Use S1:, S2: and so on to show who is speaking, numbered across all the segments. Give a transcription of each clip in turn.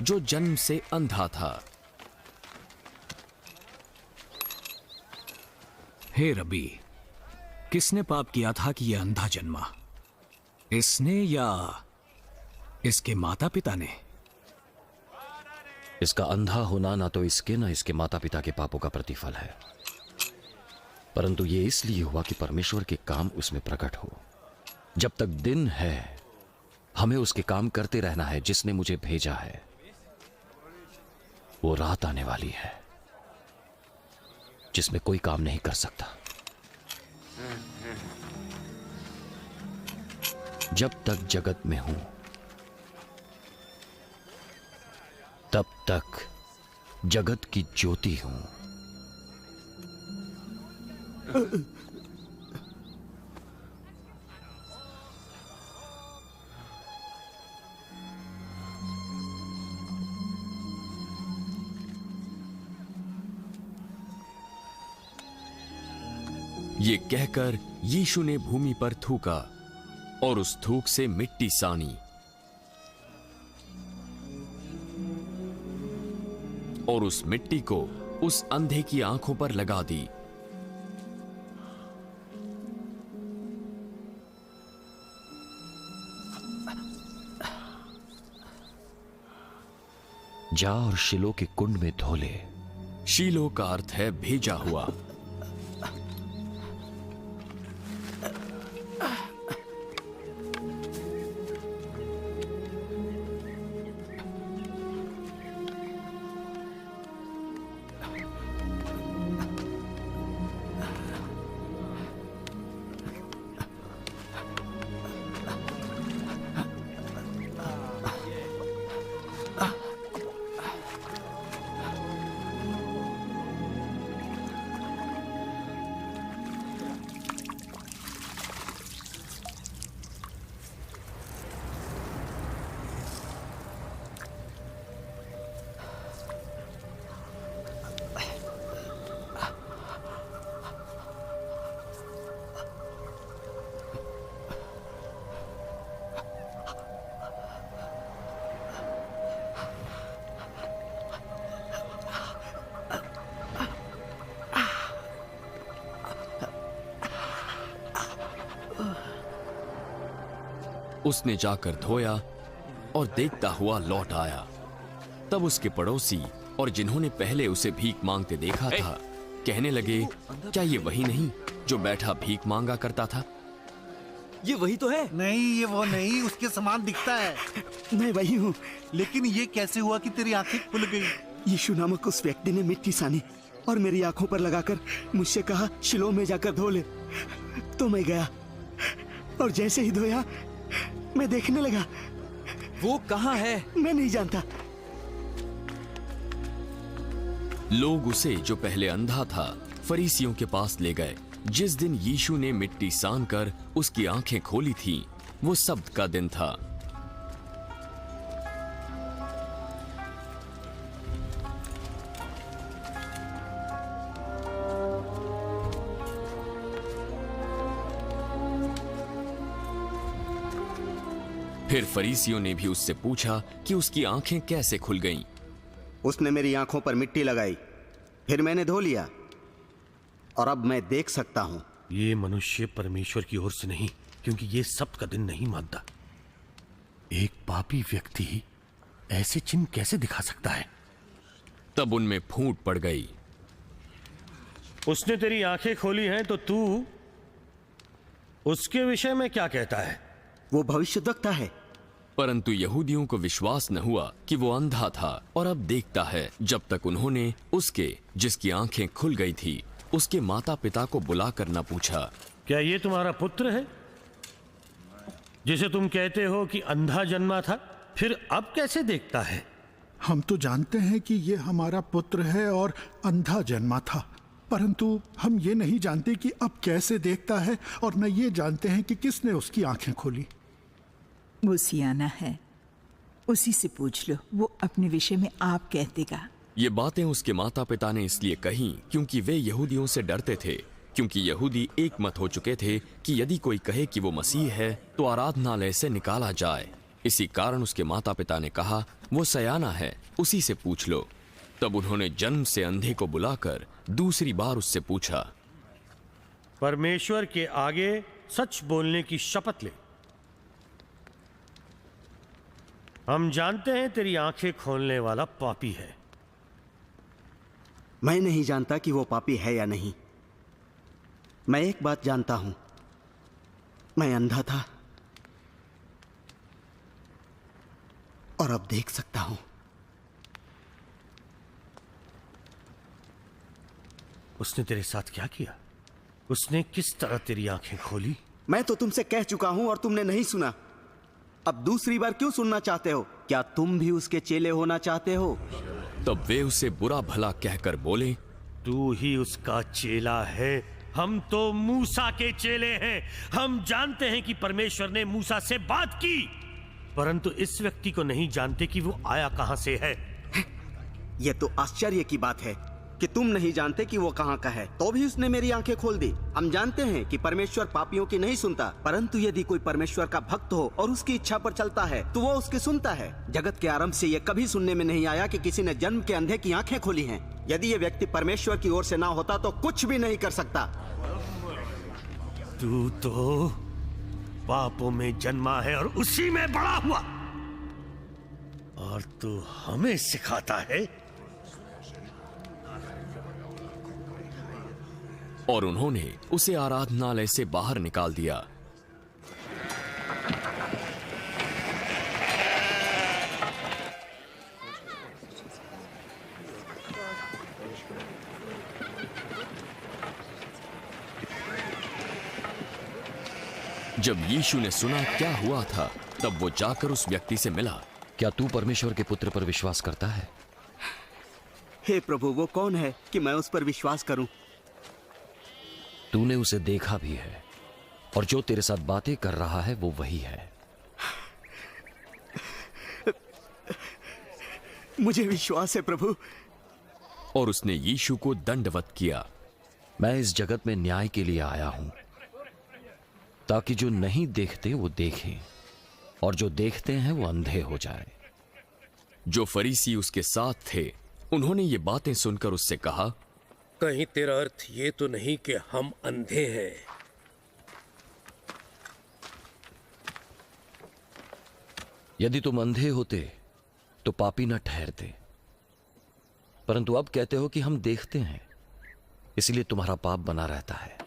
S1: जो जन्म से अंधा था।
S2: हे रबी, किसने पाप किया था कि यह अंधा जन्मा? इसने या इसके माता पिता ने?
S3: इसका अंधा होना ना तो इसके ना इसके माता पिता के पापों का प्रतिफल है, परंतु ये इसलिए हुआ कि परमेश्वर के काम उसमें प्रकट हो। जब तक दिन है हमें उसके काम करते रहना है जिसने मुझे भेजा है। वो रात आने वाली है जिसमें कोई काम नहीं कर सकता। जब तक जगत में हूं तब तक जगत की ज्योति हूं।
S1: ये कहकर यीशु ने भूमि पर थूका और उस थूक से मिट्टी सानी और उस मिट्टी को उस अंधे की आंखों पर लगा दी।
S3: जा और शिलो के कुंड में धो ले।
S1: शीलो का अर्थ है भेजा हुआ। उसने जाकर धोया और देखता हुआ लौट आया। तब उसके पड़ोसी और जिन्होंने पहले उसे भीख मांगते देखा था कहने लगे, क्या ये वही नहीं जो बैठा भीख मांगा करता था?
S4: ये वही तो है।
S5: नहीं, ये वो नहीं, उसके समान दिखता है।
S6: मैं वही हूँ।
S5: लेकिन ये कैसे हुआ कि तेरी आंखें खुल गई?
S6: यीशु नामक उस व्यक्ति ने मिट्टी सानी और मेरी आंखों पर लगाकर मुझसे कहा, शिलो में जाकर धो ले। तो मैं गया और जैसे ही धोया मैं देखने लगा।
S4: वो कहाँ है?
S6: मैं नहीं जानता।
S1: लोग उसे, जो पहले अंधा था, फरीसियों के पास ले गए। जिस दिन यीशु ने मिट्टी सान कर उसकी आंखें खोली थी, वो सब्त का दिन था। फिर फरीसियों ने भी उससे पूछा कि उसकी आंखें कैसे खुल गईं।
S7: उसने मेरी आंखों पर मिट्टी लगाई, फिर मैंने धो लिया और अब मैं देख सकता हूं।
S8: ये मनुष्य परमेश्वर की ओर से नहीं, क्योंकि ये सब्त का दिन नहीं मानता। एक पापी व्यक्ति ऐसे चिन्ह कैसे दिखा सकता है?
S1: तब उनमें फूट पड़ गई।
S8: उसने तेरी आंखें खोली हैं तो तू उसके विषय में क्या कहता है?
S7: वो भविष्यद्वक्ता है।
S1: परंतु यहूदियों को विश्वास न हुआ कि वो अंधा था और अब देखता है, जब तक उन्होंने उसके, जिसकी आंखें खुल गई थी, उसके माता पिता को बुलाकर न पूछा,
S8: क्या ये तुम्हारा पुत्र है जिसे तुम कहते हो कि अंधा जन्मा था? फिर अब कैसे देखता है?
S9: हम तो जानते हैं कि ये हमारा पुत्र है और अंधा जन्मा था, परंतु हम ये नहीं जानते कि अब कैसे देखता है, और न ये जानते हैं कि किसने उसकी आंखें खोली।
S10: वो सियाना है, उसी से पूछ लो, वो अपने विषय में आप कह देगा।
S1: ये बातें उसके माता पिता ने इसलिए कही क्योंकि वे यहूदियों से डरते थे, क्योंकि यहूदी एक मत हो चुके थे कि यदि कोई कहे कि वो मसीह है तो आराधनालय से निकाला जाए। इसी कारण उसके माता पिता ने कहा, वो सयाना है, उसी से पूछ लो। तब उन्होंने जन्म से अंधे को बुलाकर दूसरी बार उससे पूछा,
S8: परमेश्वर के आगे सच बोलने की शपथ ले। हम जानते हैं तेरी आंखें खोलने वाला पापी है।
S7: मैं नहीं जानता कि वो पापी है या नहीं। मैं एक बात जानता हूं, मैं अंधा था और अब देख सकता हूं।
S8: उसने तेरे साथ क्या किया? उसने किस तरह तेरी आंखें खोली?
S7: मैं तो तुमसे कह चुका हूं और तुमने नहीं सुना। अब दूसरी बार क्यों सुनना चाहते हो? क्या तुम भी उसके चेले होना चाहते हो?
S1: तब वे उसे बुरा भला कहकर बोले,
S8: तू ही उसका चेला है। हम तो मूसा के चेले हैं। हम जानते हैं कि परमेश्वर ने मूसा से बात की, परंतु इस व्यक्ति को नहीं जानते कि वो आया कहां से है।
S7: यह तो आश्चर्य की बात है कि तुम नहीं जानते कि वो कहां का है, तो भी उसने मेरी आंखें खोल दी। हम जानते हैं कि परमेश्वर पापियों की नहीं सुनता, परंतु यदि कोई परमेश्वर का भक्त हो और उसकी इच्छा पर चलता है तो वो उसकी सुनता है। जगत के आरंभ से यह कभी सुनने में नहीं आया कि किसी ने जन्म के अंधे की आंखें खोली हैं। यदि ये व्यक्ति परमेश्वर की ओर से ना होता तो कुछ भी नहीं कर सकता।
S8: तू तो पापों में जन्मा है और उसी में बड़ा हुआ, और तू हमें सिखाता है।
S1: और उन्होंने उसे आराधनालय से बाहर निकाल दिया। जब यीशु ने सुना क्या हुआ था, तब वो जाकर उस व्यक्ति से मिला।
S3: क्या तू परमेश्वर के पुत्र पर विश्वास करता है?
S7: हे प्रभु, वो कौन है कि मैं उस पर विश्वास करूं?
S3: तूने उसे देखा भी है, और जो तेरे साथ बातें कर रहा है वो वही है।
S7: मुझे विश्वास है प्रभु।
S1: और उसने यीशु को दंडवत किया।
S3: मैं इस जगत में न्याय के लिए आया हूं, ताकि जो नहीं देखते वो देखें, और जो देखते हैं वो अंधे हो जाए।
S1: जो फरीसी उसके साथ थे, उन्होंने ये बातें सुनकर उससे कहा,
S11: कहीं तेरा अर्थ ये तो नहीं कि हम अंधे हैं?
S3: यदि तुम अंधे होते तो पापी न ठहरते, परंतु अब कहते हो कि हम देखते हैं, इसलिए तुम्हारा पाप बना रहता है।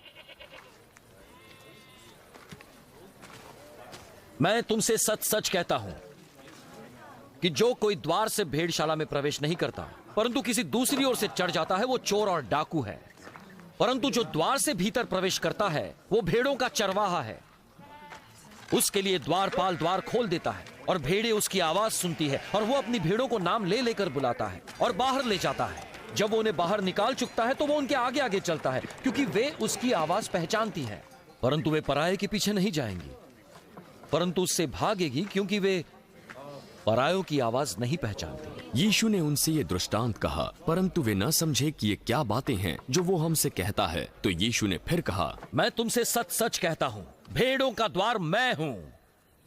S3: मैं तुमसे सच सच कहता हूं कि जो कोई द्वार से भेड़शाला में प्रवेश नहीं करता, परंतु किसी दूसरी ओर से चढ़ जाता है, वो चोर और डाकू है। परंतु जो द्वार से भीतर प्रवेश करता है वो भेड़ों का चरवाहा है। उसके लिए द्वारपाल द्वार खोल देता है, और भेड़ें उसकी आवाज सुनती है, और वो अपनी भेड़ों को नाम ले लेकर बुलाता है और बाहर ले जाता है। जब वो उन्हें बाहर निकाल चुकता है तो वो उनके आगे आगे चलता है, क्योंकि वे उसकी आवाज पहचानती है। परंतु वे पराये के पीछे नहीं जाएंगी, परंतु उससे भागेगी, क्योंकि वे परायों की आवाज नहीं पहचानती।
S1: यीशु ने उनसे ये दृष्टांत कहा, परंतु वे न समझे कि ये क्या बातें हैं जो वो हमसे कहता है। तो यीशु ने फिर कहा,
S3: मैं तुमसे सच सच कहता हूं, भेड़ों का द्वार मैं हूं।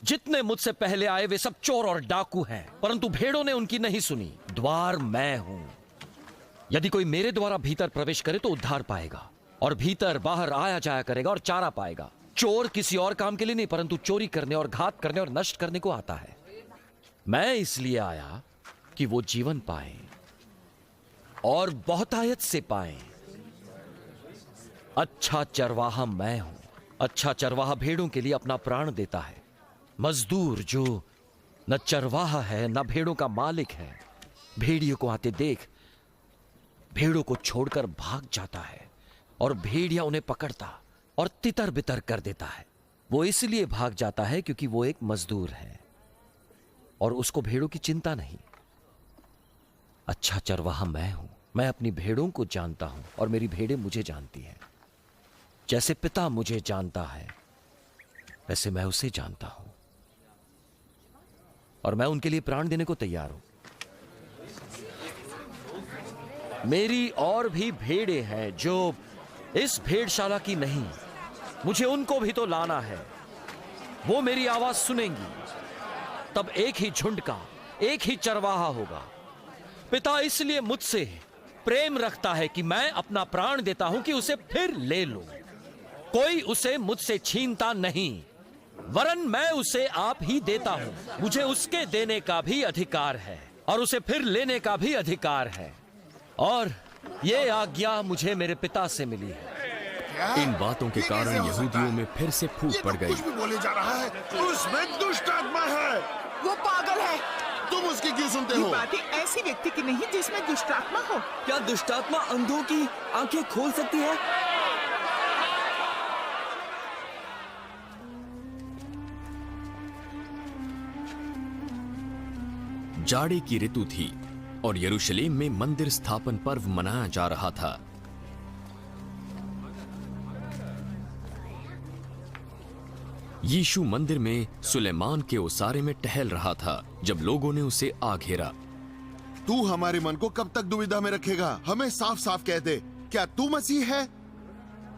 S3: जितने मुझसे पहले आए वे सब चोर और डाकू हैं, परंतु भेड़ों ने उनकी नहीं सुनी। द्वार मैं हूं। यदि कोई मेरे द्वारा भीतर प्रवेश करे तो उद्धार पाएगा, और भीतर बाहर आया जाया करेगा और चारा पाएगा। चोर किसी और काम के लिए नहीं, परंतु चोरी करने और घात करने और नष्ट करने को आता है। मैं इसलिए आया कि वो जीवन पाए और बहुतायत से पाए। अच्छा चरवाहा मैं हूं। अच्छा चरवाहा भेड़ों के लिए अपना प्राण देता है। मजदूर जो न चरवाहा है न भेड़ों का मालिक है, भेड़ियों को आते देख भेड़ों को छोड़कर भाग जाता है, और भेड़िया उन्हें पकड़ता और तितर बितर कर देता है। वो इसलिए भाग जाता है क्योंकि वो एक मजदूर है और उसको भेड़ों की चिंता नहीं। अच्छा चरवाहा मैं हूं। मैं अपनी भेड़ों को जानता हूं और मेरी भेड़ें मुझे जानती हैं। जैसे पिता मुझे जानता है वैसे मैं उसे जानता हूं, और मैं उनके लिए प्राण देने को तैयार हूं। मेरी और भी भेड़ें हैं जो इस भेड़शाला की नहीं, मुझे उनको भी तो लाना है। वो मेरी आवाज सुनेंगी
S12: तब एक ही झुंड का एक ही चरवाहा होगा। पिता इसलिए मुझसे प्रेम रखता है कि मैं अपना प्राण देता हूं कि उसे फिर ले लूं। कोई उसे मुझसे छीनता नहीं, वरन मैं उसे आप ही देता हूं। मुझे उसके देने का भी अधिकार है और उसे फिर लेने का भी अधिकार है, और ये आज्ञा मुझे मेरे पिता से मिली है।
S1: इन बातों के कारण यहूदियों में फिर से फूट पड़ गई।
S13: कुछ भी बोले जा रहा है, उसमें दुष्ट आत्मा है।
S10: वो पागल है।
S13: तुम उसकी क्यों सुनते
S10: ये
S13: हो?
S10: बातें ऐसी व्यक्ति की नहीं जिसमें दुष्टात्मा हो।
S4: क्या दुष्टात्मा अंधों की आंखें खोल सकती है?
S1: जाड़े की ऋतु थी और यरूशलेम में मंदिर स्थापन पर्व मनाया जा रहा था। यीशु मंदिर में सुलेमान के ओसारे में टहल रहा था जब लोगों ने उसे आ घेरा।
S13: तू हमारे मन को कब तक दुविधा में रखेगा? हमें साफ साफ कह दे, क्या तू मसीह है?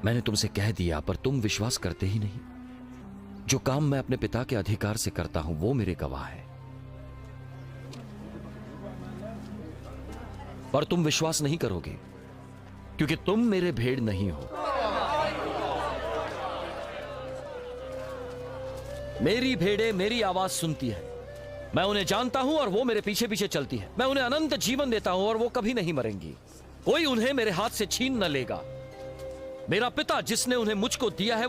S3: मैंने तुमसे कह दिया, पर तुम विश्वास करते ही नहीं। जो काम मैं अपने पिता के अधिकार से करता हूं वो मेरे गवाह है, पर तुम विश्वास नहीं करोगे क्योंकि तुम मेरे भेड़ नहीं हो।
S12: मेरी भेड़ें मेरी आवाज सुनती है, मैं उन्हें जानता हूं और वो मेरे पीछे पीछे चलती है। मैं उन्हें अनंत जीवन देता हूं और वो कभी नहीं मरेंगी। कोई उन्हें मेरे हाथ से छीन न लेगा। मेरा पिता जिसने उन्हें मुझको दिया है